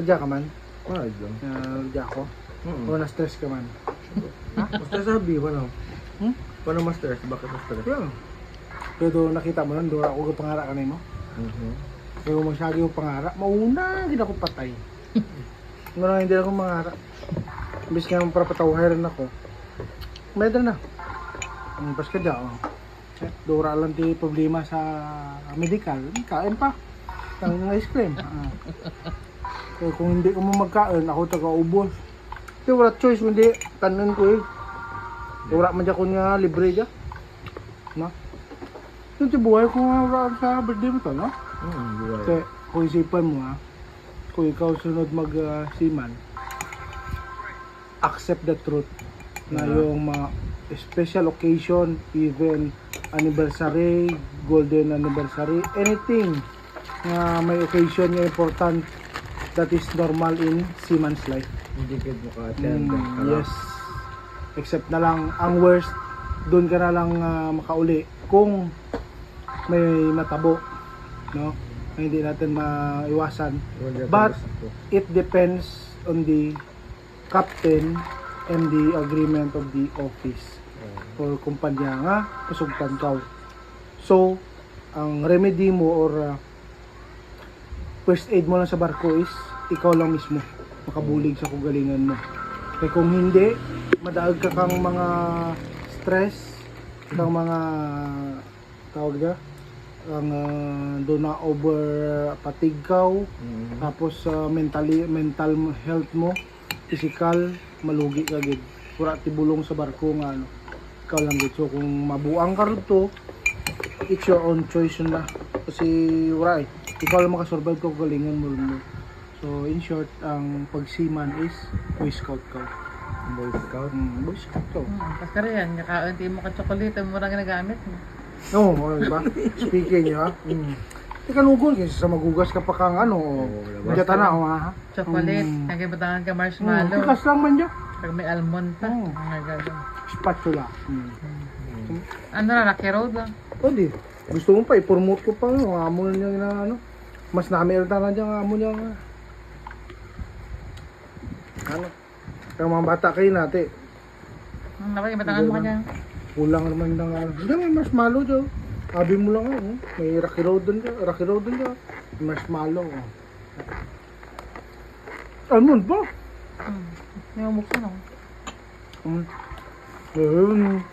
Sadya ka man? Ayos lang. Sadya ako? O na-stress ka man? Master sabi, wala. Hmm? Wala master, bakit master? Yeah. Pero nakita mo nun, doon ako pangara ka na mo. Kaya kung masyagi yung pangara, mauna, hindi na ako patay. Ngayon hindi na ako mangara. Imbis nga para patawahiran ako. Medyo na. Ang pas ka dyan, oh. Dura lang di problema sa medical, kain pa. Ang ice cream. So, kung hindi ka mo magkain, ako taga-ubos. Kasi wala choice, hindi. Tanan ko eh. Wala man dyan ko nga libre dyan. No? Yung buhay ko nga wala sa birthday mo to, no? Buhay. Kasi kung isipan mo ha, kung ikaw sunod mag-seaman, accept the truth na yung mga special occasion, even anniversary, golden anniversary, anything na may occasion na important, that is normal in seaman's life. Hindi ka maka-attend. Yes. Except na lang, ang worst, doon ka na lang makauli kung may matabo, no? Na hindi natin maiwasan. But it depends on the captain and the agreement of the office or kumpanya nga pasugtan ka. So, ang remedy mo or first aid mo lang sa barko is ikaw lang mismo makabulig sa kagalingan mo. Kaya kung hindi, madaag ka kang mga stress, kang mga tawag ka, ang doon na over fatigue ka, tapos mental health mo, physical, malugi ka gid. Pura tibulong sa barko nga ano. Ikaw lang gid. So kung mabuang ka rito, it's your own choice na. Kasi wala eh. Ikaw lang makasurvive ko galingan mo rin mo. So in short, ang pag-seaman is Boy Scout ka. Boy Scout? Boy Scout ka. Kasi rin, nakaunti mo ka chocolate, mura ginagamit mo. Oo, diba? Speaking ha. Teka nugon kasi sa magugas ka pa kang ano. Medyo tanaw ha. Chocolate, kaya batangan ka marshmallow. Tikas lang man dyan. Pag may almond pa. Oo. Ang gagawin. Spatula. Ano na, Rocky Road lang. Pwede. Gusto mo pa, i-promote ko pa. Ang amo niya na ano. Mas namin na dyan ang amo niya. Ano? Kaya mga bata kayo natin. Dapat yung batangan mo ka dyan. Kulang naman ng ano. Hindi, may marshmallow dyan. Sabi mo lang oh. May Rocky Road dyan. Rocky Road dyan. May marshmallow. Oh. Almond ba? May umuksan ako.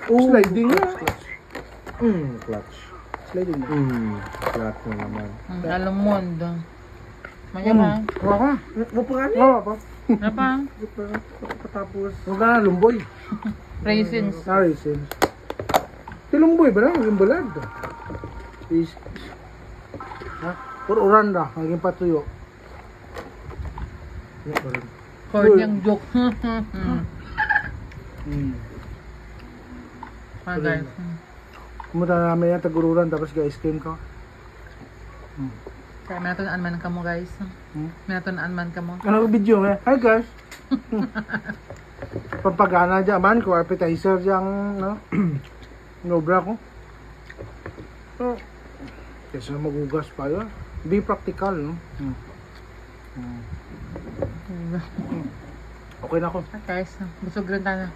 Sliding nga. Clutch. Sliding nga. Clutch na naman. Almond. Maya ba? Wala ka. Mapangani? Wala pa. Ano pa? Tapos, Huwag ka na, lumboy. Raisins. Raisins. Si lumboy ba na? Maging balad. Is. Ha? Puro uranda. Maging patuyo. Corn yung joke. Ah, guys. Kumunta namin yan, tagururan, tapos ga-ice cream ka. Kaya may natunaan man ka mo, guys. May natunaan man ka mo. Ano video eh? Hi guys! Pampagana dyan man ko, appetizer dyan, no? Nobra ko. So, kesa magugas pa yun. Be practical, no? Okay na ako. Ah, guys. Busog rin tayo.